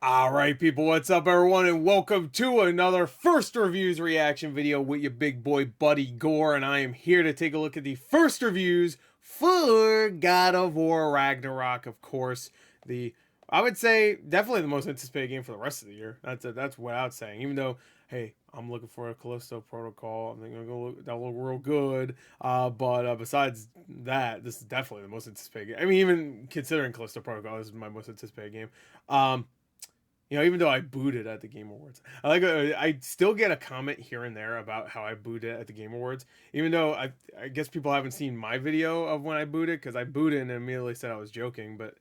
Alright people, what's up everyone, and welcome to another first reviews reaction video with your big boy buddy Gore, and I am here to take a look at the first reviews for God of War Ragnarok. Of course, I would say definitely the most anticipated game for the rest of the year. That's what I was saying. Even though, hey, I'm looking for a Callisto Protocol. I think that'll look real good. But besides that, this is definitely the most anticipated game. I mean, even considering Callisto Protocol, this is my most anticipated game. Even though I booed it at the Game Awards, I still get a comment here and there about how I booed it at the Game Awards. Even though I guess people haven't seen my video of when I booed it, because I booed it and immediately said I was joking. But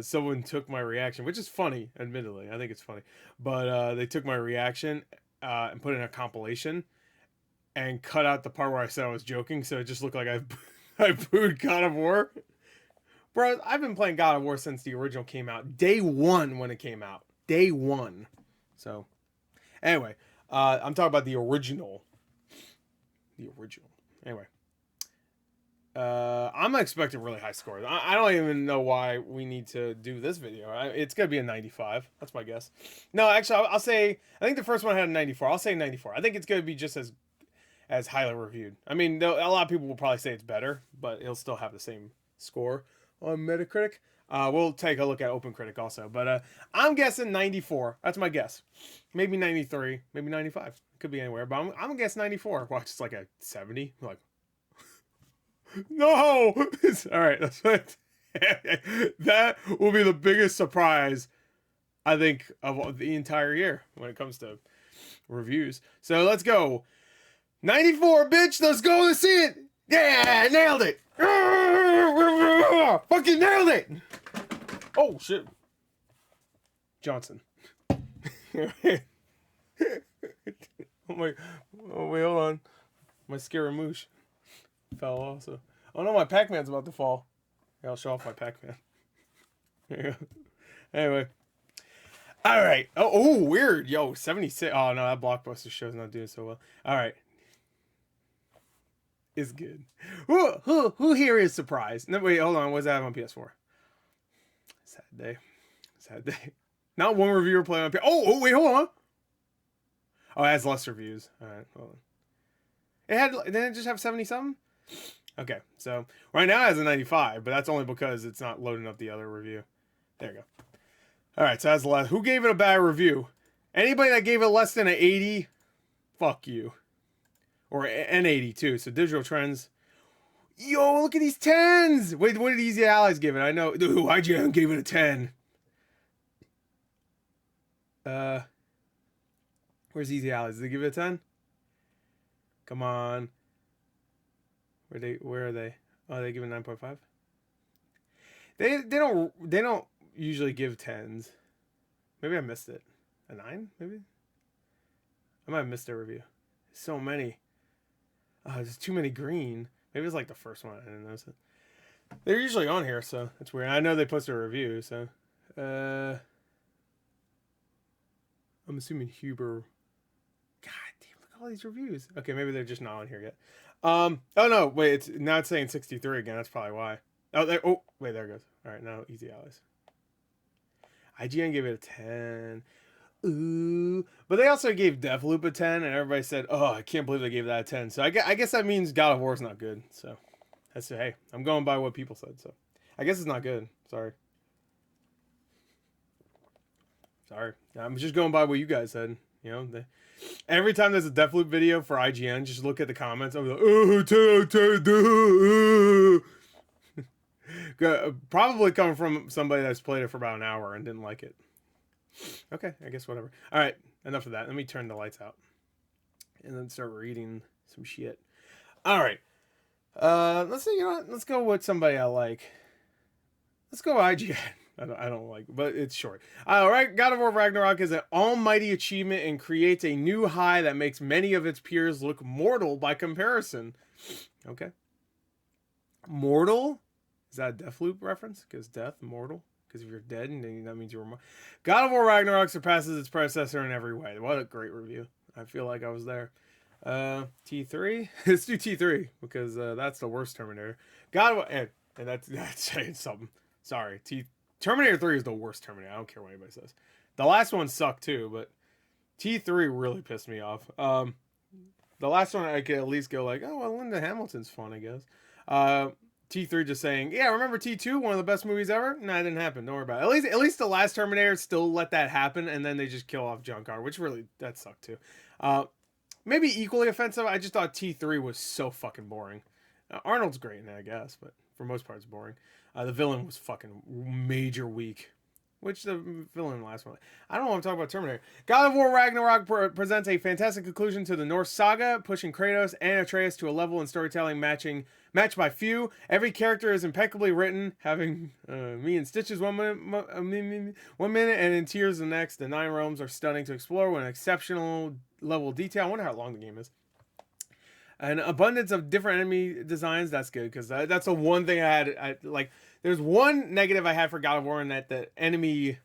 someone took my reaction, which is funny, admittedly. I think it's funny. But they took my reaction and put it in a compilation and cut out the part where I said I was joking, so it just looked like I booed God of War. Bro, I've been playing God of War since the original came out. Day one when it came out. Day one. So, anyway, I'm talking about the original. The original. Anyway, I'm expecting really high scores. I don't even know why we need to do this video. It's gonna be a 95. That's my guess. No, actually, I'll say I think the first one had a 94. I'll say 94. I think it's gonna be just as highly reviewed. I mean, a lot of people will probably say it's better, but it'll still have the same score on Metacritic. We'll take a look at OpenCritic also, but I'm guessing 94. That's my guess. Maybe 93, maybe 95. Could be anywhere, but I'm gonna guess 94. Watch, it's like a 70. Like, no. All right, that's what. That will be the biggest surprise, I think, of the entire year when it comes to reviews. So let's go. 94, bitch. Let's go. Let's see it. Yeah, nailed it. Fucking nailed it. Oh shit, Johnson. Oh my! Oh wait, hold on. My Scaramouche fell also. Oh no, my Pac-Man's about to fall. Yeah, I'll show off my Pac-Man. Anyway. All right. Oh, weird. Yo, 76. Oh no, that Blockbuster show's not doing so well. All right. It's good. Who here is surprised? No, wait, hold on. What's that on PS4? Sad day. Sad day. Not one reviewer playing on PS4. Oh, wait, hold on. Oh, it has less reviews. All right, hold on. Didn't it just have 70 something? Okay, so right now it has a 95, but that's only because it's not loading up the other review. There you go. All right, so that's less. Who gave it a bad review? Anybody that gave it less than an 80, fuck you. Or an 80 too. So digital trends. Yo, look at these 10s. Wait, what did Easy Allies give it? I know. Ooh, IGN gave it a 10. Where's Easy Allies? Did they give it a 10? Come on. Where are they? Oh, they give it 9.5. They don't usually give 10s. Maybe I missed it. A 9, maybe? I might have missed their review. So many. There's too many green. Maybe it's like the first one. I didn't notice it. They're usually on here, so that's weird. I know they posted a review, so I'm assuming Huber. God damn, look at all these reviews. Okay, maybe they're just not on here yet. Oh no, wait, it's saying 63 again. That's probably why. Oh wait, there it goes. All right, now Easy Allies. IGN gave it a 10. Ooh, but they also gave Deathloop a 10, and everybody said, "Oh, I can't believe they gave that a 10." So I guess that means God of War is not good. So that's hey, I'm going by what people said. So I guess it's not good. Sorry, I'm just going by what you guys said. You know, every time there's a Deathloop video for IGN, just look at the comments. I'll be like, probably coming from somebody that's played it for about an hour and didn't like it. Okay, I guess whatever. All right, enough of that. Let me turn the lights out and then start reading some shit. All right, let's see. You know what? Let's go with somebody I like. Let's go IGN. I don't like, but it's short. All right, God of War Ragnarok is an almighty achievement and creates a new high that makes many of its peers look mortal by comparison. Okay, mortal. Is that a Deathloop reference? Because death, mortal. Because if you're dead, then that means you're. God of War Ragnarok surpasses its predecessor in every way. What a great review! I feel like I was there. T3. Let's do T3 because that's the worst Terminator. God of War, and that's saying something. Sorry, Terminator 3 is the worst Terminator. I don't care what anybody says. The last one sucked too, but T3 really pissed me off. The last one I could at least go like, oh well, Linda Hamilton's fun, I guess. T3 just saying, yeah, remember T2, one of the best movies ever? Nah, it didn't happen. Don't worry about it. At least the last Terminator still let that happen, and then they just kill off John Connor, which really that sucked too. Maybe equally offensive. I just thought T3 was so fucking boring. Arnold's great in it, I guess, but for most part, it's boring. The villain was fucking major weak. Which the villain in the last one. I don't know what I'm talking about Terminator. God of War Ragnarok presents a fantastic conclusion to the Norse saga, pushing Kratos and Atreus to a level in storytelling matched by few. Every character is impeccably written, having me in stitches one minute and in tears the next. The 9 realms are stunning to explore with an exceptional level of detail. I wonder how long the game is. An abundance of different enemy designs. That's good, because that's the one thing I had. There's one negative I had for God of War, in that the enemy,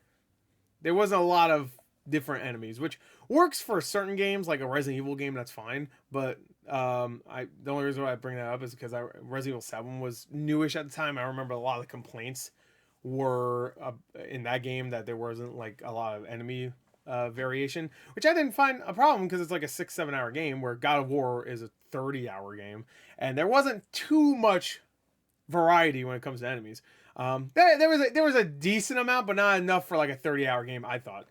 there wasn't a lot of different enemies, which works for certain games, like a Resident Evil game. That's fine, but the only reason why I bring that up is because Resident Evil 7 was newish at the time. I remember a lot of the complaints were in that game that there wasn't like a lot of enemy variation, which I didn't find a problem, because it's like a 6-7 hour game, where God of War is a 30-hour game, and there wasn't too much variety when it comes to enemies. There was a decent amount, but not enough for like a 30-hour game. I thought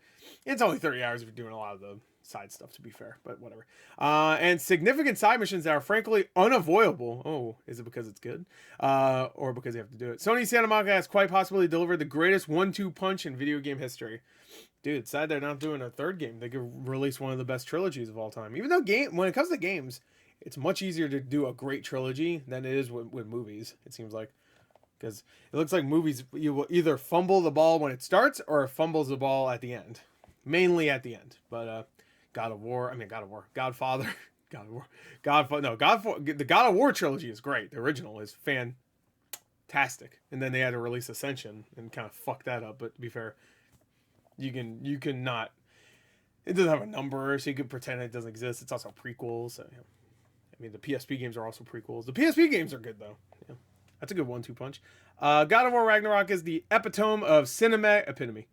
it's only 30 hours if you're doing a lot of the side stuff, to be fair, but whatever. And significant side missions that are frankly unavoidable. Oh, is it because it's good, or because you have to do it? Sony Santa Monica has quite possibly delivered the greatest 1-2 punch in video game history. Dude, it's sad they're not doing a third game. They could release one of the best trilogies of all time. Even though when it comes to games, it's much easier to do a great trilogy than it is with movies, it seems like. Because it looks like movies, you will either fumble the ball when it starts, or it fumbles the ball at the end. Mainly at the end. But Godfather, the God of War trilogy is great. The original is fantastic. And then they had to release Ascension and kind of fuck that up. But to be fair, you can not, it doesn't have a number, so you can pretend it doesn't exist. It's also prequels. So, yeah. I mean, the PSP games are also prequels. The PSP games are good, though. Yeah. That's a good 1-2 punch. God of War Ragnarok is the epitome of epitome.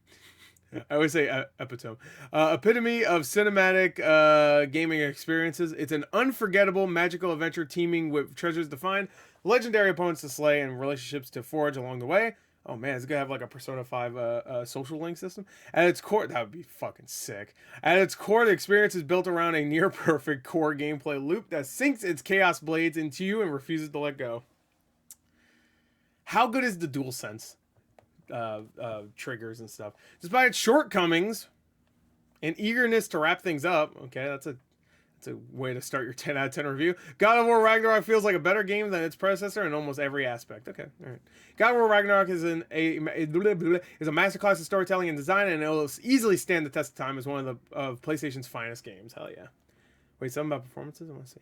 I always say epitome. Epitome of cinematic gaming experiences. It's an unforgettable, magical adventure teeming with treasures to find, legendary opponents to slay, and relationships to forge along the way. Oh man, it's gonna have like a Persona 5 social link system. At its core, that would be fucking sick. At its core, the experience is built around a near perfect core gameplay loop that sinks its chaos blades into you and refuses to let go. How good is the DualSense triggers and stuff? Despite its shortcomings and eagerness to wrap things up, okay, that's a way to start your 10 out of 10 review. God of War Ragnarok feels like a better game than its predecessor in almost every aspect. Okay, all right. God of War Ragnarok is a masterclass of storytelling and design, and it will easily stand the test of time as one of PlayStation's finest games. Hell yeah. Wait, something about performances? I want to see.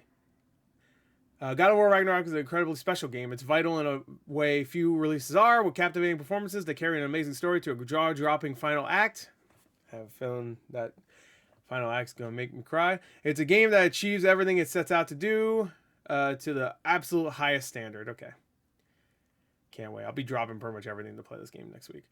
God of War Ragnarok is an incredibly special game. It's vital in a way few releases are, with captivating performances that carry an amazing story to a jaw-dropping final act. I have a feeling that final act's gonna make me cry. It's a game that achieves everything it sets out to do to the absolute highest standard. Okay. Can't wait. I'll be dropping pretty much everything to play this game next week.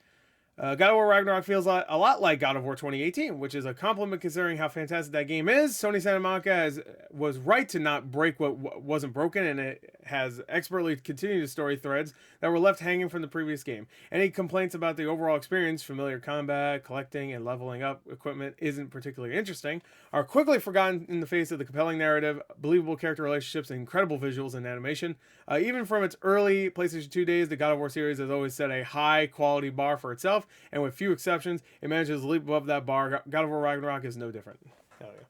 God of War Ragnarok feels a lot like God of War 2018, which is a compliment considering how fantastic that game is. Sony Santa Monica was right to not break what wasn't broken, and it has expertly continued the story threads that were left hanging from the previous game. Any complaints about the overall experience, familiar combat, collecting, and leveling up equipment isn't particularly interesting, are quickly forgotten in the face of the compelling narrative, believable character relationships, and incredible visuals and animation. Even from its early PlayStation 2 days, the God of War series has always set a high quality bar for itself, and with few exceptions, it manages to leap above that bar. God of War Ragnarok is no different. Hell yeah.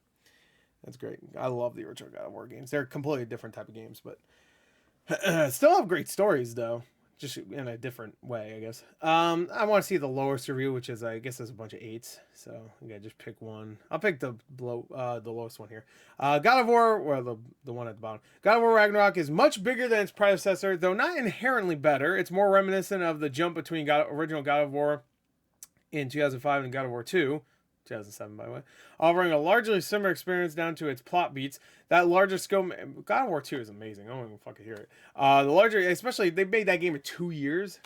That's great. I love the original God of War games. They're completely different type of games, but still have great stories, though. Just in a different way, I guess. I want to see the lowest review, which is, I guess, there's a bunch of 8s. So I gotta just pick one. I'll pick the lowest one here. God of War, or the one at the bottom. God of War Ragnarok is much bigger than its predecessor, though not inherently better. It's more reminiscent of the jump between original God of War in 2005 and God of War 2. 2007, by the way, offering a largely similar experience down to its plot beats. That larger scope, God of War 2 is amazing. I don't even fucking hear it. The larger, especially, they made that game in 2 years.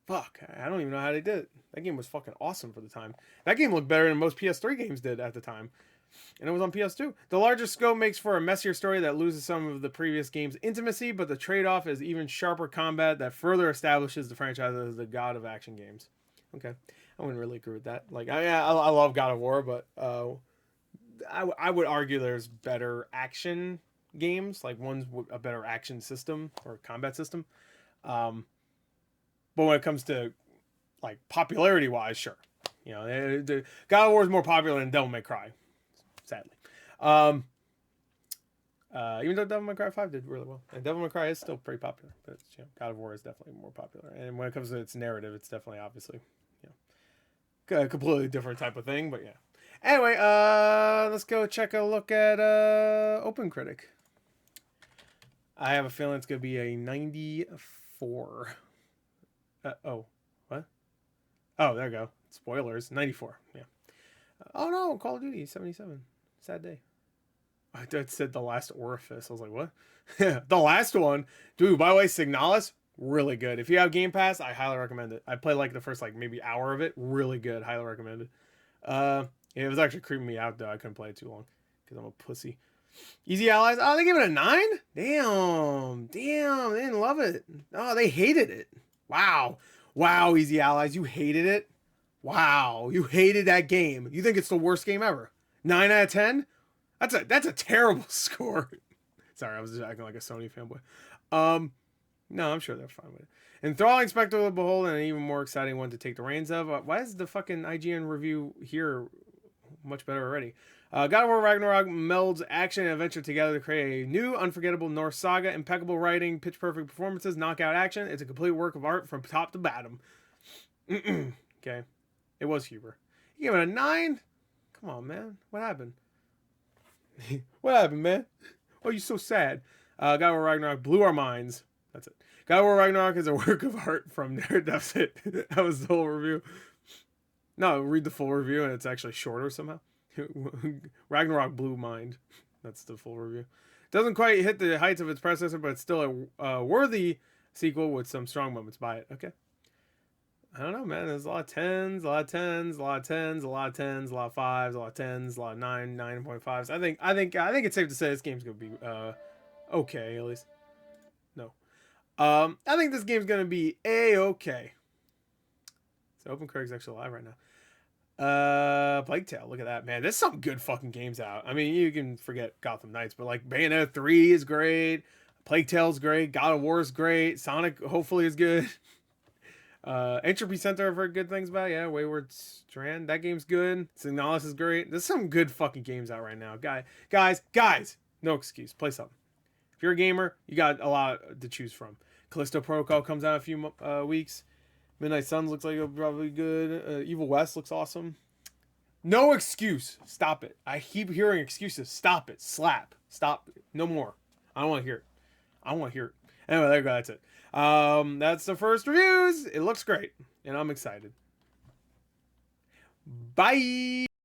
Fuck, I don't even know how they did it. That game was fucking awesome for the time. That game looked better than most PS3 games did at the time. And it was on PS2. The larger scope makes for a messier story that loses some of the previous game's intimacy, but the trade-off is even sharper combat that further establishes the franchise as the god of action games. Okay, I wouldn't really agree with that. Like, I love God of War, but I would argue there's better action games, like one's a better action system or combat system. But when it comes to like popularity-wise, sure. You know, the God of War is more popular than Devil May Cry. Sadly. Even though Devil May Cry 5 did really well. And Devil May Cry is still pretty popular. But you know, God of War is definitely more popular. And when it comes to its narrative, it's definitely obviously, you know, a completely different type of thing. But yeah. Anyway, let's go check a look at OpenCritic. I have a feeling it's going to be a 94. Oh, what? Oh, there we go. Spoilers. 94. Yeah. Oh no, Call of Duty 77. Sad day. I said The Last Orifice. I was like, what? The last one. Dude, by the way, Signalis, really good. If you have Game Pass, I highly recommend it. I played like the first like maybe hour of it. Really good. Highly recommended. It was actually creeping me out though. I couldn't play it too long because I'm a pussy. Easy Allies. Oh, they gave it a 9? Damn. They didn't love it. Oh, they hated it. Wow. Wow, Easy Allies. You hated it? Wow, you hated that game. You think it's the worst game ever? 9 out of 10? That's a terrible score. Sorry, I was just acting like a Sony fanboy. No, I'm sure they're fine with it. Enthralling spectacle to behold, and an even more exciting one to take the reins of. Why is the fucking IGN review here much better already? God of War Ragnarok melds action and adventure together to create a new, unforgettable Norse saga. Impeccable writing, pitch-perfect performances, knockout action. It's a complete work of art from top to bottom. Okay. It was Huber. You gave it a 9? Come on, man. What happened? What happened, man? Oh, you're so sad. God of War Ragnarok blew our minds. That's it. God of War Ragnarok is a work of art from there. That's it. That was the whole review. No, read the full review and it's actually shorter somehow. Ragnarok blew mind. That's the full review. Doesn't quite hit the heights of its predecessor, but it's still a worthy sequel with some strong moments by it. Okay. I don't know, man. There's a lot of 10s, a lot of 10s, a lot of 10s, a lot of 10s, a lot of 5s, a lot of 10s, a lot of 9.5s. I think it's safe to say this game's gonna be okay, at least. No. I think this game's gonna be okay. So OpenCritic's actually live right now. Plague Tale, look at that, man. There's some good fucking games out. I mean, you can forget Gotham Knights, but like Bayonetta 3 is great. Plague Tale's great. God of War is great. Sonic hopefully is good. Entropy Center I've heard good things about. Yeah, Wayward Strand, that game's good. Signalis is great. There's some good fucking games out right now. Guys, no excuse. Play something. If you're a gamer, you got a lot to choose from. Callisto Protocol comes out in a few weeks. Midnight Suns looks like it'll probably good. Evil West looks awesome. No excuse. Stop it. I keep hearing excuses. Stop it. Slap. Stop. No more. I don't want to hear it. Anyway, there you go. That's it. That's the first reviews. It looks great, and I'm excited. Bye.